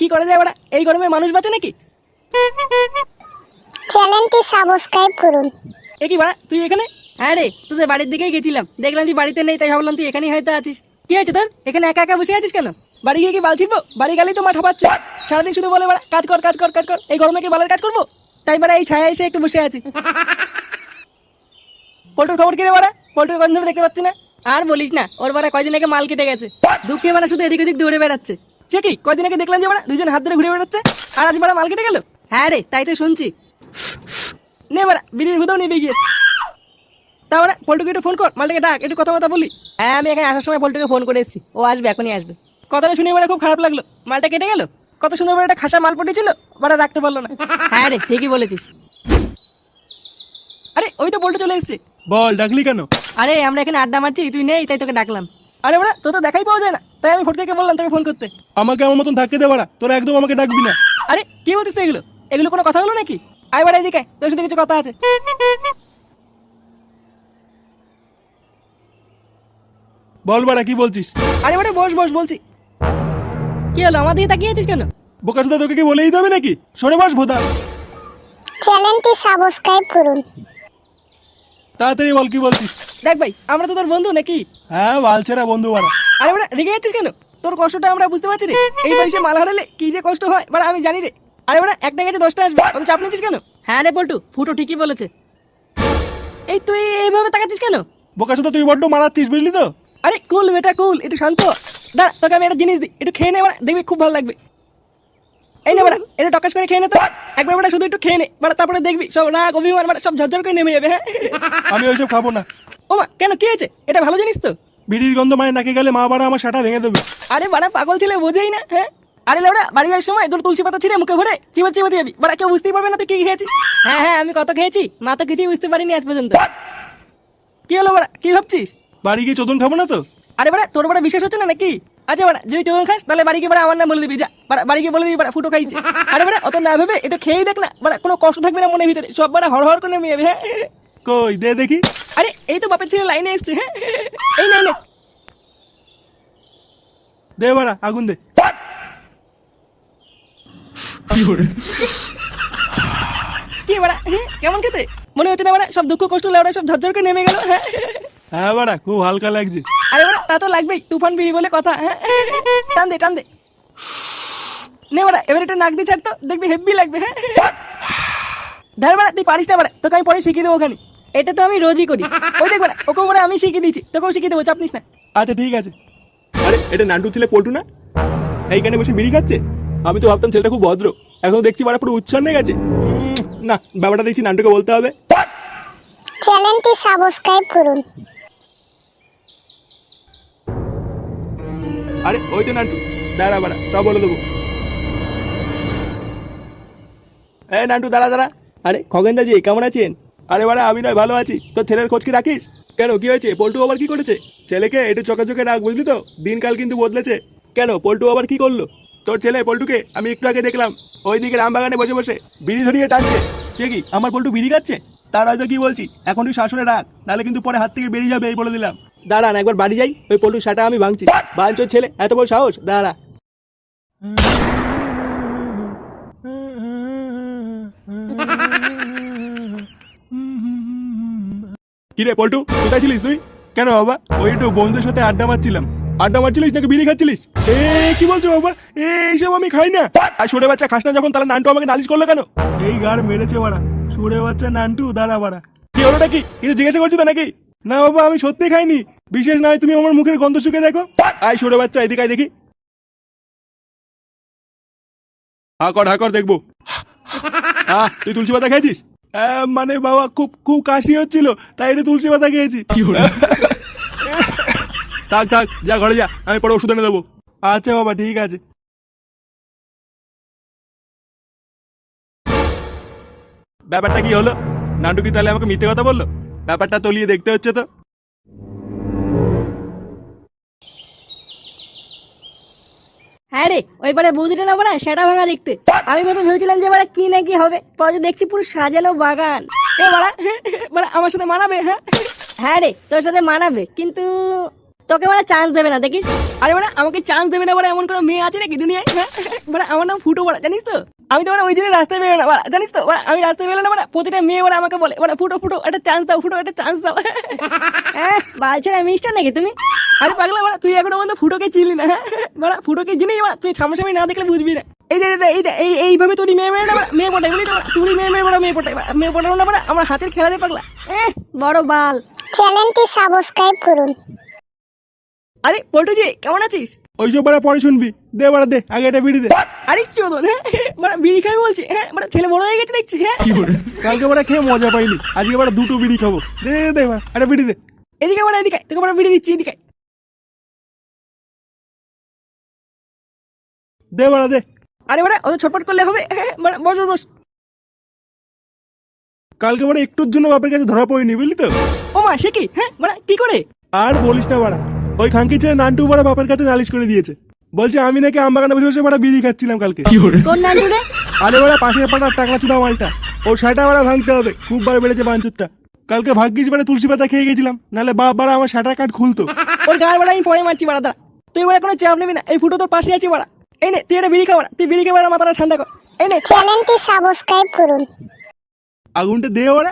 কি করা যায় বাড়া? এই গরমে মানুষ বাঁচে নাকি? চ্যানেলটি সাবস্ক্রাইব করুন। এ কি বাড়া, তুই এখানে? হ্যাঁ রে, তোদের বাড়ির দিকেই গেছিলাম, দেখলাম তুই বাড়িতে নেই, তাই ভাবলাম তুই এখানেই হয়তো আছিস। কি হয়েছে তোর? এখানে একা একা বসে আছিস কেন? বাড়ি গিয়ে কি বাল ছিড়বো? বাড়ি গেলেই তো মাঠা পাচ্ছে। সারাদিন শুধু বলে বাড়া কাজ কর কাজ কর কাজ কর, এই গরমে কি বালের কাজ করবো? তাই বাড়া এই ছায়া এসে একটু বসে আছি। পল্টুর খবর কি রে বাড়া? পল্টুর গন্ধ দেখতে পাচ্ছি না। আর বলিস না, ওর বাড়া কয়দিন আগে মাল কেটে গেছে। দুঃখে বাড়া শুধু এদিক ওদিক দৌড়ে বেড়াচ্ছে। সে কি, কয়দিন আগে দেখলাম যে বাড়া দুজন হাত ধরে ঘুরে বেড়াচ্ছে, আর আজ বাড়া মাল কেটে গেল? হ্যাঁ রে, তাই তো শুনছি। নে বাড়া, বিড়ির হুদাও নিয়ে গিয়েছে। তা বাড়া পল্টুকে একটু ফোন কর, মালটাকে ডাক, একটু কথা বলি। হ্যাঁ, আমি এখানে আসার সময় পল্টুকে ফোন করে এসেছি, ও আসবে, এখনই আসবে। কথাটা শুনে বাড়া খুব খারাপ লাগলো, মালটা কেটে গেল। কত সুন্দর করে একটা খাসা মাল পটিয়েছিল, বাড়া রাখতে পারলো না। হ্যাঁ রে, ঠিকই বলেছিস। আরে ওই তো পল্টু চলে এসেছে। বল, ডাকলি কেন? আরে আমরা এখানে আড্ডা মারছি, তুই নেই তাই তোকে ডাকলাম। আরে বাড়া, তোর তো দেখাই পাওয়া যায় না, তাই আমি ফটকে বললাম তোকে ফোন করতে। আমাকে আমার মতন থাকতে দে বাড়া, তোরা একদম আমাকে ডাকবি না। আরে কি বলছিস তো এগুলো? এগুলো কোনো কথা হলো নাকি? আয় বাড়া এদিকে, তোর সাথে কিছু কথা আছে। বল বাড়া, কি বলছিস? আরে বাড়া বস বস বলছি। কি হলো, আমার দিকে তাকিয়ে আছিস কেন? বোকা চোদা, তোকে কি বলে দিতে হবে নাকি? সরে বস ভোদা। চ্যানেলটি সাবস্ক্রাইব করুন। তাড়াতাড়ি বল, কি বলছিস? দেখ ভাই, আমরা তো তোর বন্ধু নাকি? হ্যাঁ, বালছেরা বন্ধু বাড়া। আরে বাড়া রেগে যাচ্ছিস কেন? তোর কষ্টটা আমরা বুঝতে পারছি রে। এই বয়সে মাল হারালে কি যে কষ্ট হয় বাড়া আমি জানি রে। আরে বাড়া, একটা গেছে 10টা আসবে, অত চাপ নিচ্ছিস কেন? হ্যাঁ রে পল্টু, ফুটো ঠিকই বলেছে। এই তুই এইভাবে তাকাচ্ছিস কেন? বোকা চোদা, তুই বড্ড মারাচ্ছিস, বুঝলি তো? আরে কুল বেটা কুল, একটু শান্ত। দাঁড়া, তোকে আমি একটা জিনিস দিই, একটু খেয়ে নে বাড়া, দেখবি খুব ভালো লাগবে। এই না বাড়া, এটা টকাস করে খেয়ে নে তো। একবার বাড়া শুধু একটু খেয়ে নে বাড়া, তারপরে দেখবি সব রাগ অভিমান বাড়া সব ঝরঝর করে নেমে যাবে। হ্যাঁ আমি ওইসব খাবো না। ওমা, কেন কি হয়েছে? এটা ভালো জিনিস তো। বিড়ির গন্ধ মানে নাকে গেলে মা বাড়া আমার সাটা ভেঙে দেবে। আরে বাড়া পাগল ছেলে, বোঝেই না। হ্যাঁ আরে লেওড়া, বাড়ি যাওয়ার সময় তোর তুলসী পাতা ছিঁড়ে মুখে ভরে চিবাতে চিবাতে যাবি বাড়া, কেউ বুঝতেই পারবে না তুই কি খেয়েছিস। হ্যাঁ হ্যাঁ, আমি কত খেয়েছি, মা তো কিছুই বুঝতে পারিনি আজ পর্যন্ত। কি হলো বাড়া, কি ভাবছিস? বাড়ি গিয়ে চোদন খাবো না তো? আরে বাড়া, তোর বাড়া বিশ্বাস হচ্ছে না নাকি? আচ্ছা বাড়া, যদি তুই খাস তাহলে বাড়ি গিয়ে বাড়া আমার নাম বলে দিবি, যা বাড়া বাড়ি গিয়ে বলে দিবি বাড়া ফুটো খাইছে। আরে বাড়া, অত না ভেবে এটা খেয়েই দেখ না বাড়া, কোনো কষ্ট থাকবে না মনের ভিতরে, সব বাড়া হড় হড় করে নেমে যাবে। হ্যাঁ কই দে দেখি। আরে এই তো বাপের ছেলে লাইনে এসছে। হ্যাঁ এই না দে বাড়া, আগুন দে। কি বাড়া, কেমন খেতে? মনে হচ্ছে না বাড়া সব দুঃখ কষ্ট লেওড়া সব ঝরঝর করে নেমে গেল। হ্যাঁ হ্যাঁ বাড়া, খুব হালকা লাগছে। আরে বাড়া, তা তো লাগবেই, তুফান বিড়ি বলে কথা। হ্যাঁ টান দে টান দে। নে বাড়া, এবার এটা নাক দিয়ে ছাড় তো, দেখবি হেভি লাগবে। হ্যাঁ ধর বাড়া, তুই পারিস না বাড়া, তোকে আমি পরে শিখিয়ে দেবো ওখানে। এটা তো আমি রোজই করি। ওই দেখ বাড়া, ওকে বাড়া আমি শিখিয়ে দিয়েছি, তোকেও শিখিয়ে দেবো, চাপ নিস না। আচ্ছা ঠিক আছে। আরে এটা নান্টু ছেলে পল্টু না? এইখানে বসে বিড়ি খাচ্ছে। আমি তো ভাবতাম ছেলেটা খুব ভদ্র, এখন দেখছি বাড়া পুরো উচ্ছন্নে গেছে। না, ব্যাপারটা দেখছি নান্টুকে বলতে হবে। চ্যানেলটি সাবস্ক্রাইব করুন। আরে ওই তো নান্টু, দাঁড়া বাড়া, সব বলে দেবো। এই নান্টু, দাঁড়া দাঁড়া। আরে খগেনদাজি, কেমন আছেন? আরে বাড়া, আমি নয় ভালো আছি, তোর ছেলের খোঁজ কি রাখিস? কেন, কি হয়েছে? পল্টু আবার কি করেছে? ছেলেকে একটু চোখে চোখে রাখ, বুঝলি তো? দিনকাল কিন্তু বদলেছে। কেন, পল্টু আবার কি করলো? তোর ছেলে পল্টুকে আমি একটু আগে দেখলাম ওইদিকে রামবাগানে বসে বসে বিড়ি ধরিয়ে টানছে। সে কি, আমার পল্টু বিড়ি খাচ্ছে? তার হয়তো কি বলছি, এখন তুই শাসনে রাখ, নাহলে কিন্তু পরে হাত থেকে বেরিয়ে যাবে, এই বলে দিলাম। দাঁড়ান, একবার বাড়ি যাই, ওই পল্টুর সাটা আমি ভাঙছি। বাঞ্চোর ছেলে, এত বড় সাহস! দাঁড়া। কিরে পল্টু, কোথায় ছিলিস তুই? কেন বাবা? ওই একটু বন্ধুদের সাথে আড্ডা মারছিলাম। আড্ডা মারছিলিস নাকি বিড়ি খাচ্ছিলিস? কি বলছো বাবা? এইসব আমি খাই না। আর সরে বাচ্চা খাস না যখন, তাহলে নান্টু আমাকে নালিশ করলো কেন? এই গাড় মেরেছে বাড়া, সরে বাচ্চা নান্টু। দাঁড়া বাড়া, কি হলো নাকি? কিছু জিজ্ঞাসা করছো তো নাকি? না বাবা, আমি সত্যি খাইনি। বিশেষ নয়, তুমি আমার মুখের গন্ধ শুকে দেখো। আয় সরে বাচ্চা, এদিকে আয় দেখি। হাকর দেখবো। তুই তুলসী পাতা খেয়েছিস? মানে বাবা, খুব খুব কাশি হচ্ছিল, তাই একটু তুলসী পাতা খেয়েছি। থাক থাক, যা ঘরে যা, আমি পরে ওষুধ এনে দেবো। আচ্ছা বাবা, ঠিক আছে। ব্যাপারটা কি হলো? নান্টু কি তাহলে আমাকে মিথ্যে কথা বললো? ব্যাপারটা তলিয়ে দেখতে হচ্ছে তো। হ্যাঁ রে, ওই পারে বৌদিটা না বাড়া সেটা ভাঙা দেখতে। আমি প্রথম ভেবেছিলাম যে বাড়া কি না কি হবে, পরে দেখছি পুরো সাজানো বাগান। এ বাড়া, বাড়া আমার সাথে মানাবে? হ্যাঁ হ্যাঁ রে, তোর সাথে মানাবে, কিন্তু তোকে মানে চান্স দেবে না দেখিস। আরে মানে আমাকে চান্স দেবে না বলে এমন কোনো মেয়ে আছে নাকি দুনিয়ায়? মানে আমার নাম ফুটো বড়া, জানিস তো? আমি তো মানে ওই জন্য রাস্তায় বেরো না বড়া, জানিস তো? আমি রাস্তায় বেরো না বড়া, প্রতিটা মেয়ে বড়া আমাকে বলে বড়া ফুটো ফুটো একটা চান্স দাও, ফুটো একটা চান্স দাও। বালছেরা মিস্টার নাকি তুমি? আরে পাগলা বড়া, তুই এখনো পর্যন্ত ফুটোকে চিনলি না? বড়া ফুটোকে চিনিস বড়া, তুই সামনাসামনি না দেখলে বুঝবি না। এই যে এইভাবে তুই মেয়ে মেয়ে না বড়া, মেয়ে পটাই বলি তো তুই মেয়ে মেয়ে বড়া, মেয়ে পটাই মেয়ে পটানো না বড়া, আমার হাতের খেলা রে পাগলা। বড় বাল। চ্যানেলটি সাবস্ক্রাইব করুন। আরে পল্টুজি কেমন আছিস? ওইসব বাড়া পরে শুনবি, দে বাড়া দে, আগে এটা বিড়ি দে। আরে চোদন, মানে বিড়ি খাই বলছি? মানে ছেলে বড় হয়ে গেছে দেখছি। কালকে বাড়া খেয়ে মজা পাইনি, আজকে বাড়া দুটো বিড়ি খাবো। দে দে বাড়া, একটা বিড়ি দে। এদিকে বড়, এদিকে তোকে বড় বিড়ি দিচ্ছি, এদিকে। দে বাড়া দে। আরে বড় অত ছটপট করলে হবে? বস বস বস। কালকে বাড়া একটুর জন্য বাপের কাছে ধরা পড়িনি, বুঝলি তো? ও মা, সে কি? মানে কি করে? আর বলিস না বাড়া, ওই খাঙ্কি ছেলে নান্টু বাড়া বাপের কাছে নালিশ করে দিয়েছে। বলছে আমি নাকি আমবাগানে বসে বসে বাড়া বিড়ি খাচ্ছিলাম কালকে। কোন নান্টু রে? আরে বাড়া পাশের পাড়ার টাকলা চুদা মালটা, ও সেটা বাড়া ভাঙতে হবে, খুব বার বেড়েছে বাঞ্চুরটা। কালকে ভাগ্যিস বাড়া তুলসী পাতা খেয়ে গেছিলাম, নাহলে বাপ বাড়া আমার শাটার কাট খুলতো। ওর গাড় বাড়া আমি পরে মারছি বাড়া, দাঁড়া। তুই বড় কোনো চাপ নিবি না, এই ফুটো তোর পাশে আছি বাড়া। এই নে তুই একটা বিড়ি খা বাড়া, তুই বিড়ি খেয়ে বাড়া মাথাটা ঠান্ডা কর। এই নে চ্যানেলটি সাবস্ক্রাইব করুন। আগুনটা দে বাড়া।